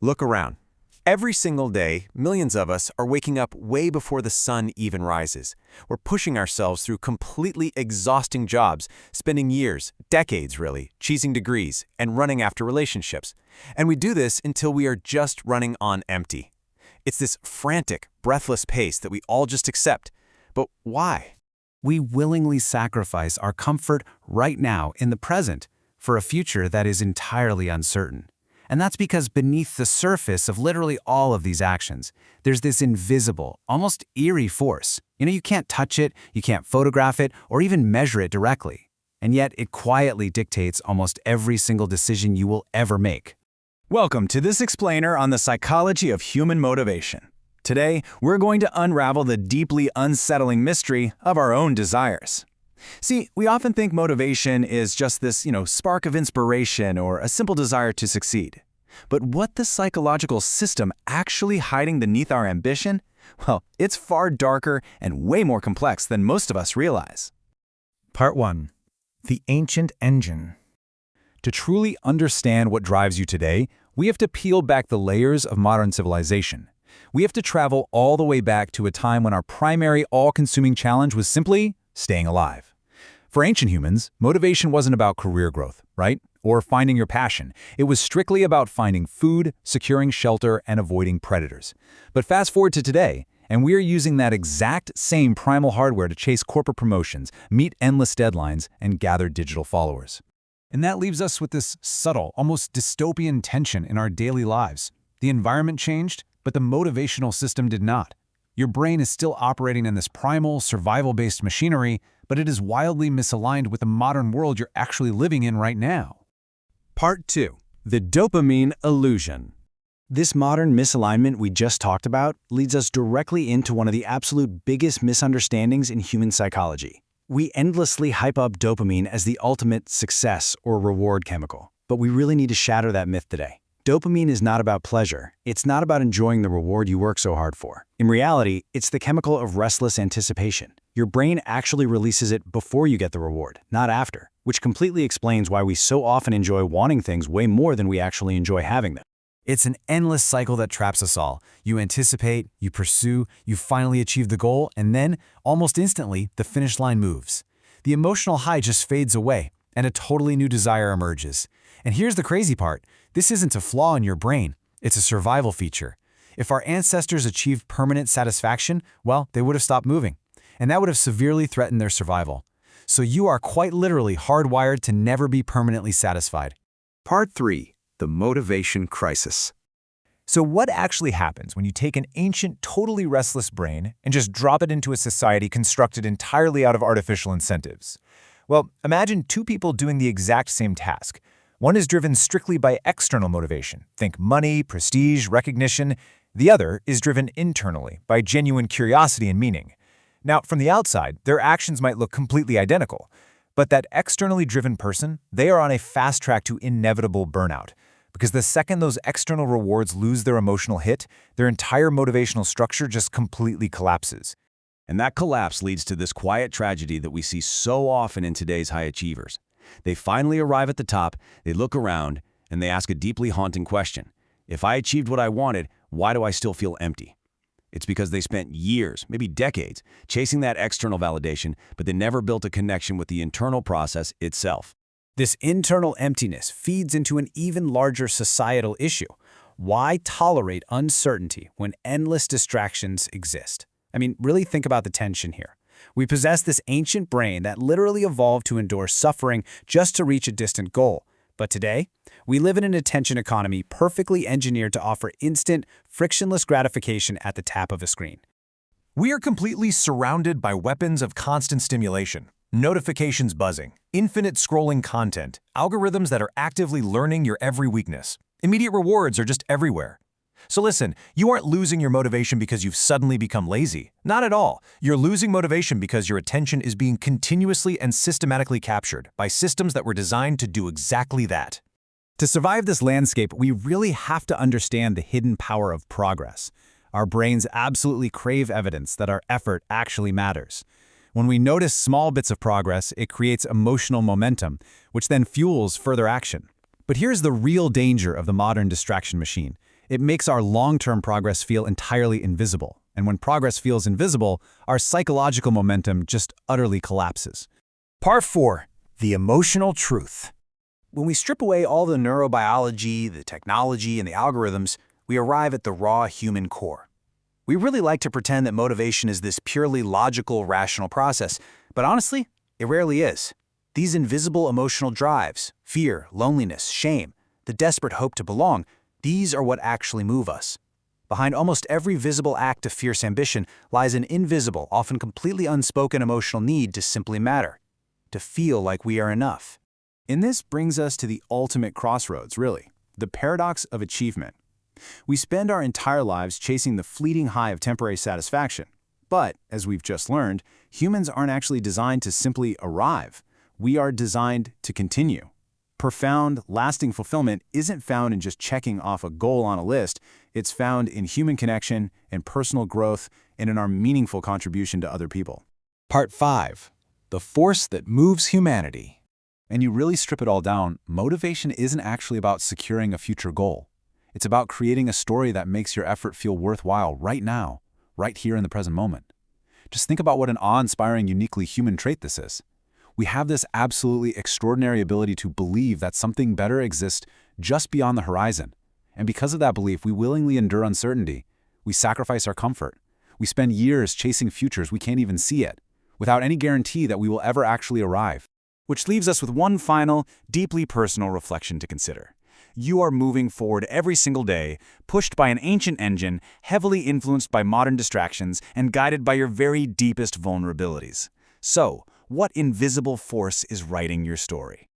Look around. Every single day, millions of us are waking up way before the sun even rises. We're pushing ourselves through completely exhausting jobs, spending years, decades really, chasing degrees, and running after relationships. And we do this until we are just running on empty. It's this frantic, breathless pace that we all just accept. But why? We willingly sacrifice our comfort right now in the present for a future that is entirely uncertain. And that's because beneath the surface of literally all of these actions, there's this invisible, almost eerie force. You can't touch it, you can't photograph it, or even measure it directly. And yet it quietly dictates almost every single decision you will ever make. Welcome to this explainer on the psychology of human motivation. Today, we're going to unravel the deeply unsettling mystery of our own desires. See, we often think motivation is just this, spark of inspiration or a simple desire to succeed. But what the psychological system actually hiding beneath our ambition? Well, it's far darker and way more complex than most of us realize. Part 1. The Ancient Engine. To truly understand what drives you today, we have to peel back the layers of modern civilization. We have to travel all the way back to a time when our primary all-consuming challenge was simply staying alive. For ancient humans, motivation wasn't about career growth, right? Or finding your passion. It was strictly about finding food, securing shelter, and avoiding predators. But fast forward to today, and we're using that exact same primal hardware to chase corporate promotions, meet endless deadlines, and gather digital followers. And that leaves us with this subtle, almost dystopian tension in our daily lives. The environment changed, but the motivational system did not. Your brain is still operating in this primal, survival-based machinery, but it is wildly misaligned with the modern world you're actually living in right now. Part 2. The dopamine illusion. This modern misalignment we just talked about leads us directly into one of the absolute biggest misunderstandings in human psychology. We endlessly hype up dopamine as the ultimate success or reward chemical, but we really need to shatter that myth today. Dopamine is not about pleasure. It's not about enjoying the reward you work so hard for. In reality, it's the chemical of restless anticipation. Your brain actually releases it before you get the reward, not after, which completely explains why we so often enjoy wanting things way more than we actually enjoy having them. It's an endless cycle that traps us all. You anticipate, you pursue, you finally achieve the goal, and then, almost instantly, the finish line moves. The emotional high just fades away, and a totally new desire emerges. And here's the crazy part. This isn't a flaw in your brain. It's a survival feature. If our ancestors achieved permanent satisfaction, well, they would have stopped moving. And that would have severely threatened their survival. So you are quite literally hardwired to never be permanently satisfied. Part 3. The motivation crisis. So what actually happens when you take an ancient, totally restless brain and just drop it into a society constructed entirely out of artificial incentives? Well, imagine two people doing the exact same task. One is driven strictly by external motivation, think money, prestige, recognition. The other is driven internally by genuine curiosity and meaning. Now, from the outside, their actions might look completely identical, but that externally driven person, they are on a fast track to inevitable burnout. Because the second those external rewards lose their emotional hit, their entire motivational structure just completely collapses. And that collapse leads to this quiet tragedy that we see so often in today's high achievers. They finally arrive at the top, they look around, and they ask a deeply haunting question. If I achieved what I wanted, why do I still feel empty? It's because they spent years, maybe decades, chasing that external validation, but they never built a connection with the internal process itself. This internal emptiness feeds into an even larger societal issue. Why tolerate uncertainty when endless distractions exist? Really think about the tension here. We possess this ancient brain that literally evolved to endure suffering just to reach a distant goal. But today, we live in an attention economy perfectly engineered to offer instant, frictionless gratification at the tap of a screen. We are completely surrounded by weapons of constant stimulation, notifications buzzing, infinite scrolling content, algorithms that are actively learning your every weakness. Immediate rewards are just everywhere. So listen, you aren't losing your motivation because you've suddenly become lazy. Not at all. You're losing motivation because your attention is being continuously and systematically captured by systems that were designed to do exactly that. To survive this landscape, we really have to understand the hidden power of progress. Our brains absolutely crave evidence that our effort actually matters. When we notice small bits of progress, it creates emotional momentum, which then fuels further action. But here's the real danger of the modern distraction machine. It makes our long-term progress feel entirely invisible. And when progress feels invisible, our psychological momentum just utterly collapses. Part 4. The emotional truth. When we strip away all the neurobiology, the technology, and the algorithms, we arrive at the raw human core. We really like to pretend that motivation is this purely logical, rational process, but honestly, it rarely is. These invisible emotional drives, fear, loneliness, shame, the desperate hope to belong, these are what actually move us. Behind almost every visible act of fierce ambition lies an invisible, often completely unspoken emotional need to simply matter, to feel like we are enough. And this brings us to the ultimate crossroads, really, the paradox of achievement. We spend our entire lives chasing the fleeting high of temporary satisfaction. But, as we've just learned, humans aren't actually designed to simply arrive. We are designed to continue. Profound, lasting fulfillment isn't found in just checking off a goal on a list. It's found in human connection and personal growth and in our meaningful contribution to other people. Part 5. The force that moves humanity. And you really strip it all down, motivation isn't actually about securing a future goal. It's about creating a story that makes your effort feel worthwhile right now, right here in the present moment. Just think about what an awe-inspiring, uniquely human trait this is. We have this absolutely extraordinary ability to believe that something better exists just beyond the horizon. And because of that belief, we willingly endure uncertainty. We sacrifice our comfort. We spend years chasing futures we can't even see yet, without any guarantee that we will ever actually arrive. Which leaves us with one final, deeply personal reflection to consider. You are moving forward every single day, pushed by an ancient engine, heavily influenced by modern distractions, and guided by your very deepest vulnerabilities. So, what invisible force is writing your story?